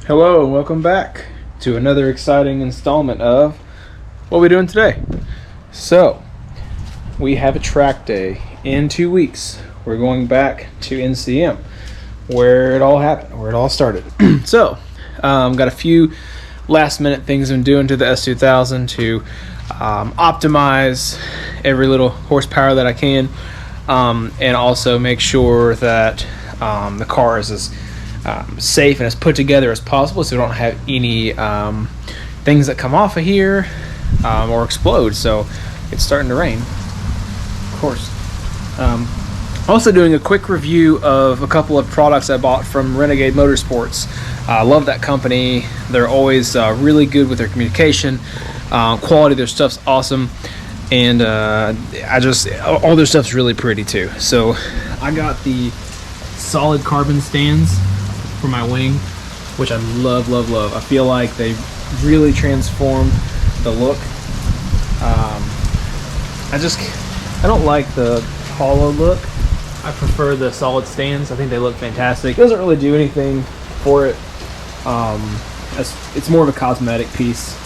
Hello and welcome back to another exciting installment of what we're doing today. So, we have a track day in 2 weeks. We're going back to NCM, where it all happened, where it all started. So, got a few last minute things I'm doing to the S2000 to optimize every little horsepower that I can, and also make sure that the car is as safe and as put together as possible, so we don't have any things that come off of here or explode. So it's starting to rain, of course. Also doing a quick review of a couple of products I bought from Renegade Motorsports. I love that company. They're always really good with their communication. Quality of their stuff's awesome, and all their stuff's really pretty too. So I got the solid carbon stands for my wing, which I love. I feel like they really transformed the look. I don't like the hollow look. I prefer the solid stands. I think they look fantastic. It doesn't really do anything for it. It's more of a cosmetic piece.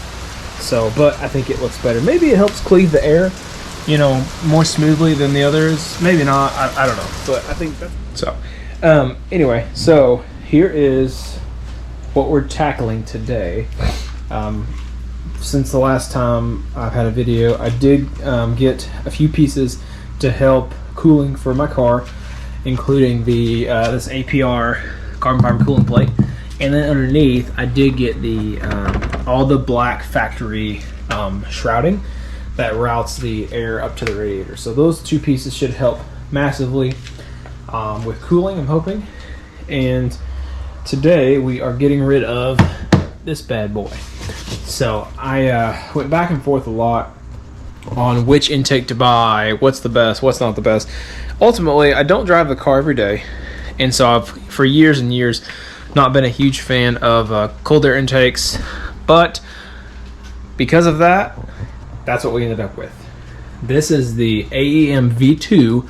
So, but I think it looks better. Maybe it helps cleave the air, more smoothly than the others. Maybe not. I don't know. But I think that's so. Anyway, so here is what we're tackling today. Since the last time I've had a video, I did get a few pieces to help cooling for my car, including the this APR carbon fiber cooling plate, and then underneath I did get the all the black factory shrouding that routes the air up to the radiator. So those two pieces should help massively with cooling, I'm hoping. And today we are getting rid of this bad boy. So I went back and forth a lot on which intake to buy, what's the best, what's not the best. Ultimately, I don't drive the car every day, and so I've for years and years not been a huge fan of cold air intakes, but because of that, that's what we ended up with. This is the AEM V2.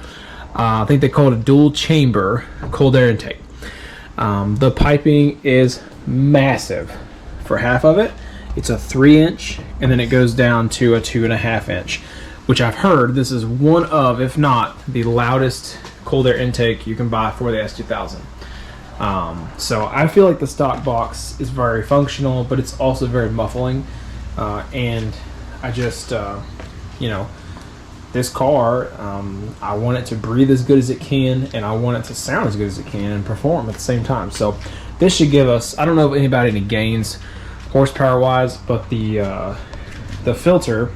I think they call it a dual chamber cold air intake. The piping is massive. For half of it, it's a 3-inch, and then it goes down to a 2.5-inch, which I've heard this is one of, if not the loudest cold air intake you can buy for the S2000. So I feel like the stock box is very functional, but it's also very muffling, and I just, this car, I want it to breathe as good as it can, and I want it to sound as good as it can and perform at the same time. So this should give us, I don't know if anybody any gains horsepower wise, but the filter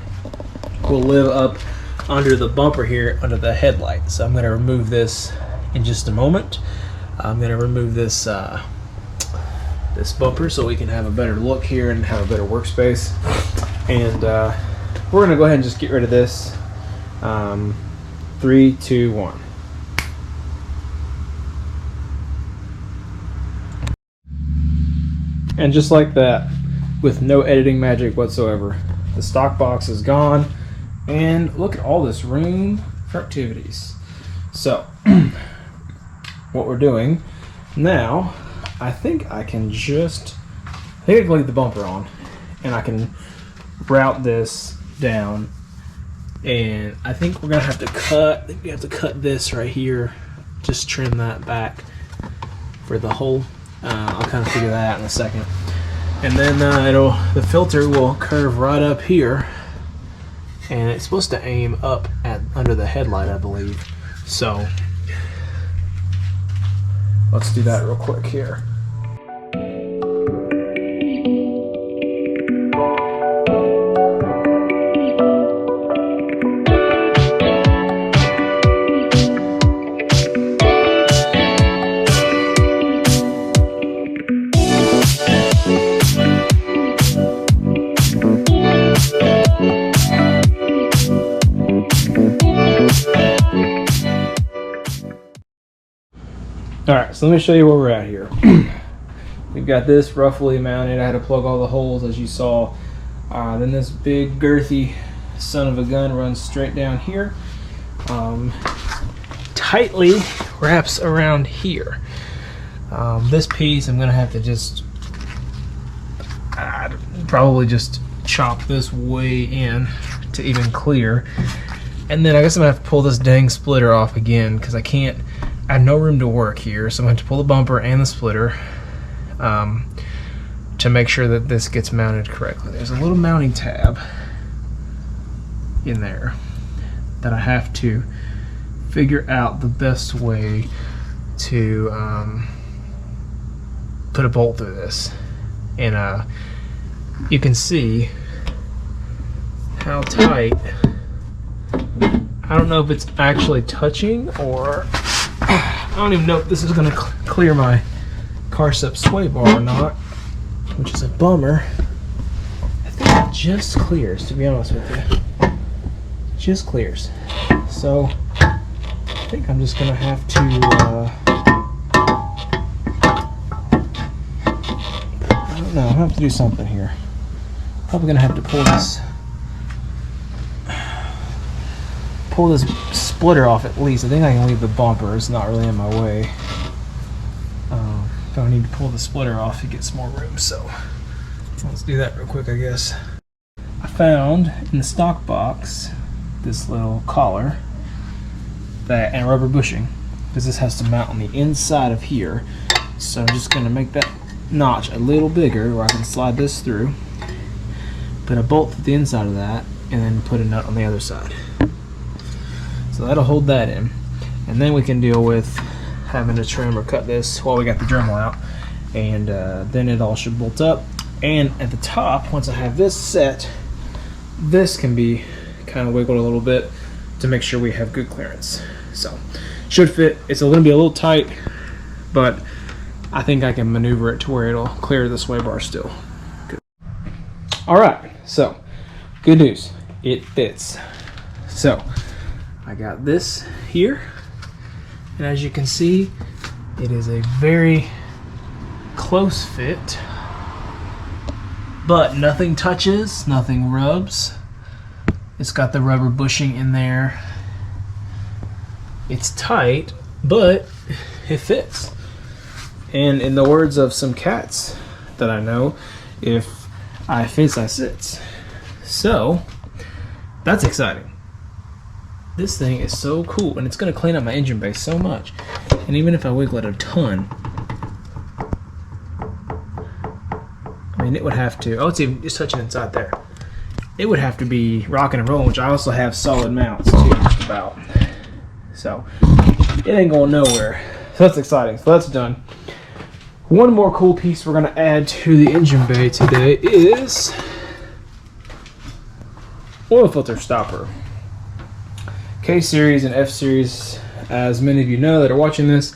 will live up under the bumper here under the headlight. So I'm going to remove this in just a moment. I'm going to remove this this bumper so we can have a better look here and have a better workspace. And we're going to go ahead and just get rid of this. 3, 2, 1. And just like that, with no editing magic whatsoever, the stock box is gone, and look at all this room for activities. So what we're doing now, I think I can leave the bumper on, and I can route this down. And I think we're gonna have to cut this right here, just trim that back for the hole. I'll kind of figure that out in a second. And then the filter will curve right up here, and it's supposed to aim up under the headlight, I believe. So let's do that real quick here. All right, so let me show you where we're at here. We've got this roughly mounted. I had to plug all the holes as you saw. Then this big girthy son of a gun runs straight down here. Tightly wraps around here. This piece I'm gonna have to just probably just chop this way in to even clear. And then I guess I'm gonna have to pull this dang splitter off again because I have no room to work here. So I'm gonna have to pull the bumper and the splitter to make sure that this gets mounted correctly. There's a little mounting tab in there that I have to figure out the best way to put a bolt through this. And you can see how tight. I don't know if it's actually touching, or I don't even know if this is going to clear my car step sway bar or not, which is a bummer. I think it just clears, to be honest with you. Just clears. So I think I'm just going to have to I don't know, I'm going to have to do something here. Probably going to have to pull this splitter off at least. I think I can leave the bumper. It's not really in my way. But I need to pull the splitter off to get some more room. So let's do that real quick, I guess. I found in the stock box this little collar and rubber bushing, because this has to mount on the inside of here. So I'm just going to make that notch a little bigger where I can slide this through, put a bolt to the inside of that, and then put a nut on the other side. So that'll hold that in, and then we can deal with having to trim or cut this while we got the Dremel out, and then it all should bolt up. And at the top, once I have this set, this can be kind of wiggled a little bit to make sure we have good clearance. So should fit. It's going to be a little tight, but I think I can maneuver it to where it'll clear the sway bar still. Good. All right, so good news, it fits. So I got this here, and as you can see, it is a very close fit, but nothing touches, nothing rubs. It's got the rubber bushing in there. It's tight, but it fits. And in the words of some cats that I know, if I fits, I sits. So that's exciting. This thing is so cool, and it's going to clean up my engine bay so much. And even if I wiggle it a ton, I mean, it would have to, oh, it's even just touching inside there. It would have to be rocking and rolling, which I also have solid mounts too, just about. So it ain't going nowhere. So that's exciting. So that's done. One more cool piece we're going to add to the engine bay today is oil filter stopper. K-Series and F-Series, as many of you know that are watching this,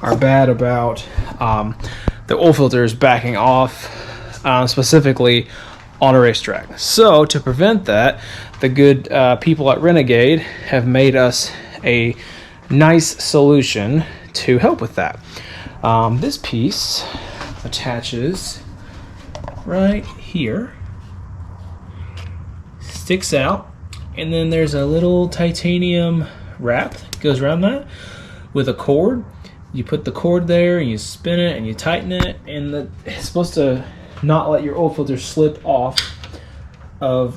are bad about the oil filters backing off, specifically on a racetrack. So to prevent that, the good people at Renegade have made us a nice solution to help with that. This piece attaches right here, sticks out, and then there's a little titanium wrap that goes around that with a cord. You put the cord there and you spin it and you tighten it, and it's supposed to not let your oil filter slip off of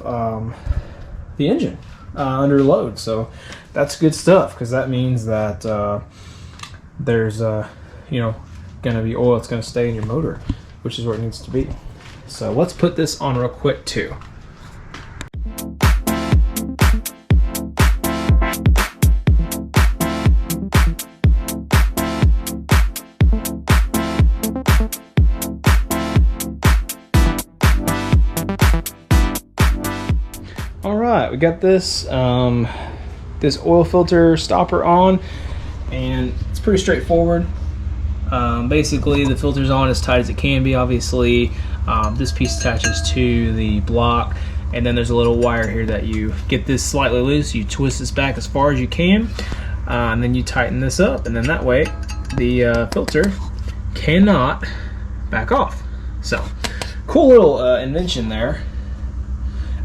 the engine under load. So that's good stuff, because that means that there's gonna be oil that's gonna stay in your motor, which is where it needs to be. So let's put this on real quick too. Alright, we got this this oil filter stopper on, and it's pretty straightforward. Basically, the filter's on as tight as it can be, obviously. This piece attaches to the block, and then there's a little wire here that you get this slightly loose. You twist this back as far as you can, and then you tighten this up, and then that way the filter cannot back off. So, cool little invention there.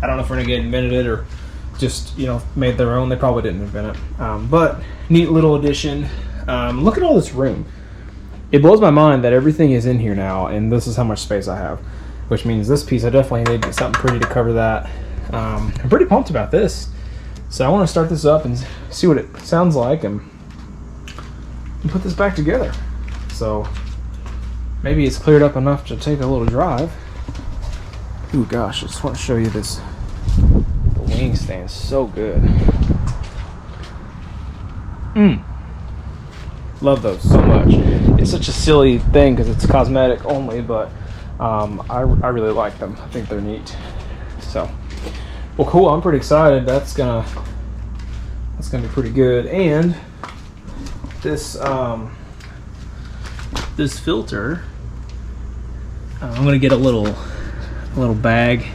I don't know if Renegade invented it or just, you know, made their own. They probably didn't invent it. But neat little addition. Look at all this room. It blows my mind that everything is in here now, and this is how much space I have. Which means this piece, I definitely need to get something pretty to cover that. I'm pretty pumped about this. So I want to start this up and see what it sounds like and put this back together. So maybe it's cleared up enough to take a little drive. Ooh, gosh, I just want to show you this. The wing stand's so good. Love those so much. It's such a silly thing because it's cosmetic only, but I really like them. I think they're neat. So, well, cool. I'm pretty excited. That's gonna be pretty good. And this this filter, I'm gonna get a little baggie,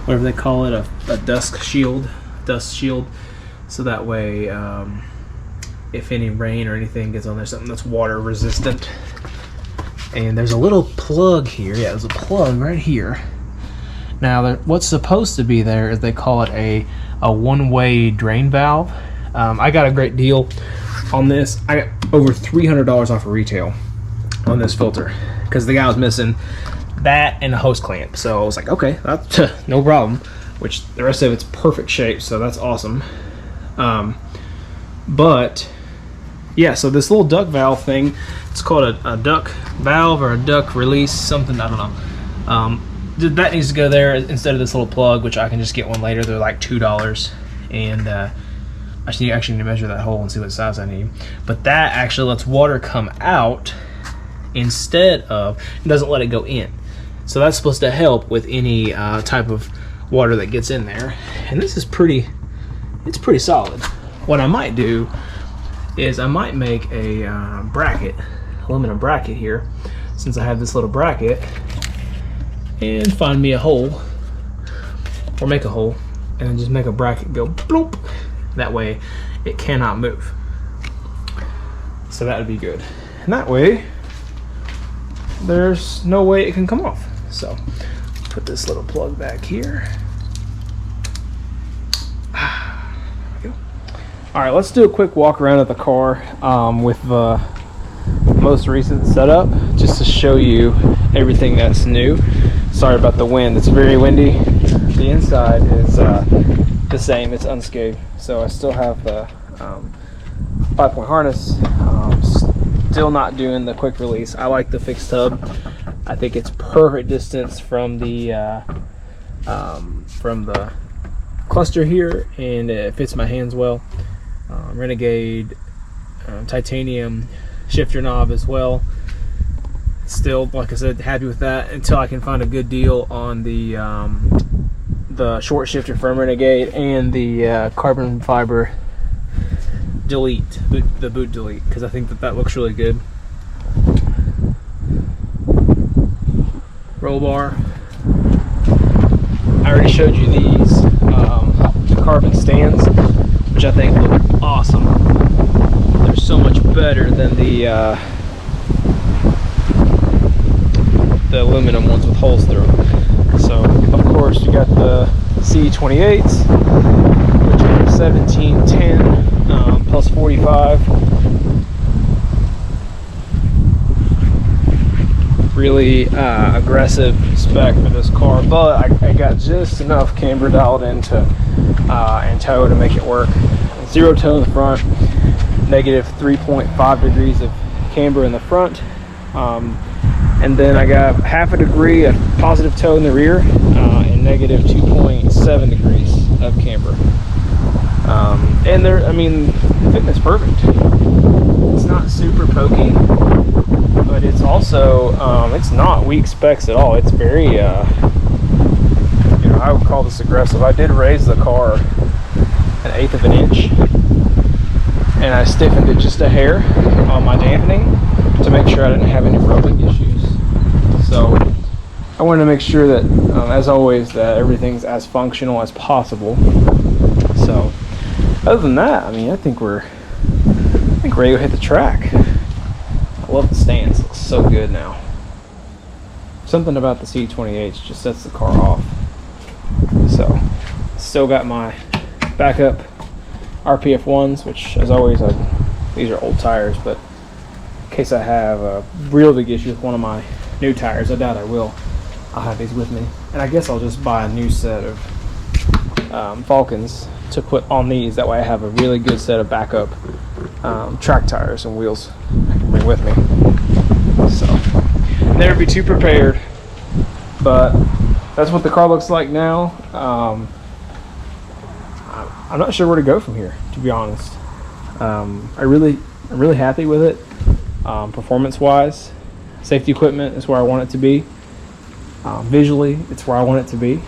whatever they call it, a dust shield, so that way if any rain or anything gets on there, something that's water resistant. And there's a little plug here. Yeah, there's a plug right here. Now, what's supposed to be there is they call it a one-way drain valve. I got a great deal on this. I got over $300 off of retail on this filter because the guy was missing that and a hose clamp. So I was like, okay, that's no problem. Which the rest of it's perfect shape, so that's awesome. But yeah, so this little duct valve thing, it's called a duct valve or a duct release, something, I don't know. That needs to go there instead of this little plug, which I can just get one later. They're like $2, and I actually need to measure that hole and see what size I need. But that actually lets water come out instead of, it doesn't let it go in. So that's supposed to help with any type of water that gets in there. And this is it's pretty solid. What I might do is I might make a aluminum bracket here, since I have this little bracket, and find me a hole, or make a hole, and then just make a bracket go bloop. That way it cannot move. So that would be good. And that way there's no way it can come off. So put this little plug back here. All right, let's do a quick walk around of the car with the most recent setup, just to show you everything that's new. Sorry about the wind, it's very windy. The inside is the same, it's unscathed. So I still have the 5-point harness, still not doing the quick release. I like the fixed hub. I think it's perfect distance from the cluster here, and it fits my hands well. Renegade titanium shifter knob as well. Still, like I said, happy with that until I can find a good deal on the short shifter from Renegade and the carbon fiber the boot delete, because I think that looks really good. Roll bar. I already showed you these the carbon stands, which I think look awesome. They're so much better than the aluminum ones with holes through them. So of course you got the C28s, which are 1710 plus 45. Really aggressive spec for this car, but I got just enough camber dialed into and toe to make it work. Zero toe in the front, negative 3.5 degrees of camber in the front, and then I got half a degree of positive toe in the rear, and negative 2.7 degrees of camber. And there, I mean, the fitment's perfect. It's not super pokey, but it's also it's not weak specs at all. It's very you know, I would call this aggressive. I did raise the car 1/8 of an inch, and I stiffened it just a hair on my dampening to make sure I didn't have any rubbing issues. So I wanted to make sure that as always, that everything's as functional as possible. So other than that, I mean, I think we're think ready to hit the track. I love the stands. Looks so good now. Something about the C28 just sets the car off. So, still got my backup RPF ones, which, as always, these are old tires, but in case I have a real big issue with one of my new tires, I doubt I will, I'll have these with me. And I guess I'll just buy a new set of Falcons to put on these. That way I have a really good set of backup track tires and wheels I can bring with me. So, never be too prepared, but that's what the car looks like now. I'm not sure where to go from here, to be honest. I'm really happy with it. Performance-wise, safety equipment is where I want it to be. Visually, it's where I want it to be.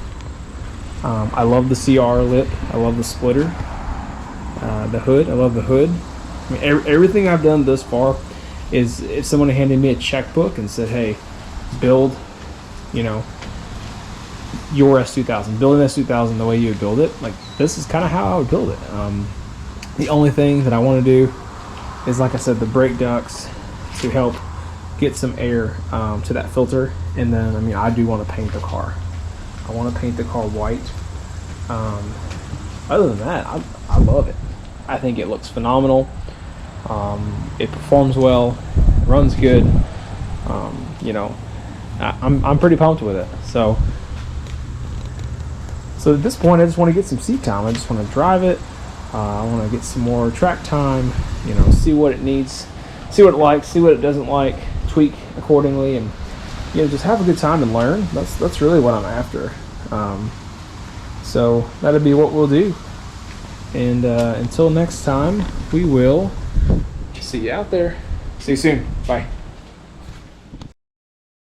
I love the CR lip. I love the splitter. The hood. I love the hood. I mean, everything I've done thus far is if someone handed me a checkbook and said, "Hey, build, your S2000, build an S2000 the way you would build it." Like, this is kind of how I would build it. The only thing that I want to do is, like I said, the brake ducts to help get some air to that filter, and then I do want to paint the car. I want to paint the car white. Other than that, I love it. I think it looks phenomenal. It performs well, it runs good. I'm pretty pumped with it. So at this point, I just want to get some seat time. I just want to drive it. I want to get some more track time. See what it needs, see what it likes, see what it doesn't like, tweak accordingly, and just have a good time and learn. That's really what I'm after. So that'll be what we'll do. And until next time, we will see you out there. See you soon. Bye.